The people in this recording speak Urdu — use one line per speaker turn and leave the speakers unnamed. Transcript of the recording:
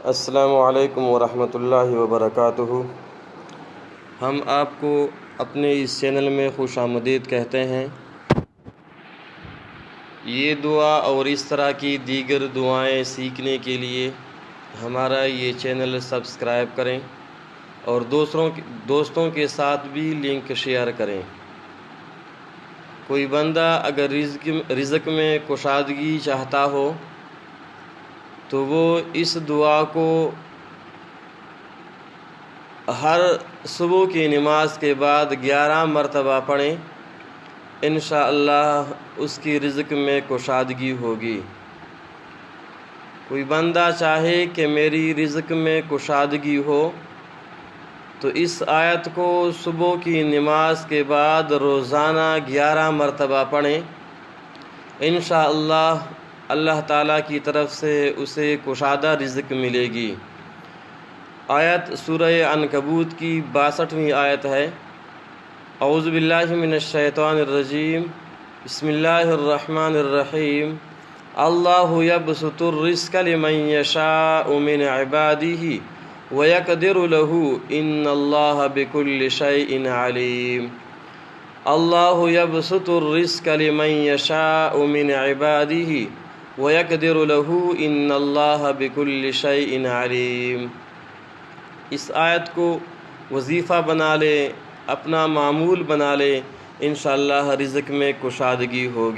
السلام علیکم ورحمۃ اللہ وبرکاتہ۔ ہم آپ کو اپنے اس چینل میں خوش آمدید کہتے ہیں۔ یہ دعا اور اس طرح کی دیگر دعائیں سیکھنے کے لیے ہمارا یہ چینل سبسکرائب کریں اور دوستوں کے ساتھ بھی لنک شیئر کریں۔ کوئی بندہ اگر رزق میں کشادگی چاہتا ہو تو وہ اس دعا کو ہر صبح کی نماز کے بعد 11 مرتبہ پڑھیں، انشاءاللہ اس کی رزق میں کشادگی ہوگی۔ کوئی بندہ چاہے کہ میری رزق میں کشادگی ہو تو اس آیت کو صبح کی نماز کے بعد روزانہ 11 مرتبہ پڑھیں، انشاءاللہ اللہ تعالیٰ کی طرف سے اسے کشادہ رزق ملے گی۔ آیت سورہ عنکبوت کی 62ویں آیت ہے۔ اعوذ باللہ من الشیطان الرجیم، بسم اللہ الرحمن الرحیم۔ اللہ یبسط الرزق لمن یشاء من عبادہ ویقدر لہ ان اللہ بکل شیء علیم۔ اللہ یبسط الرزق لمن یشاء من عبادہ ویقدر لہ ان اللہ بکل شیء علیم۔ اس آیت کو وظیفہ بنا لے، اپنا معمول بنا لے، انشاءاللہ رزق میں کشادگی ہوگی۔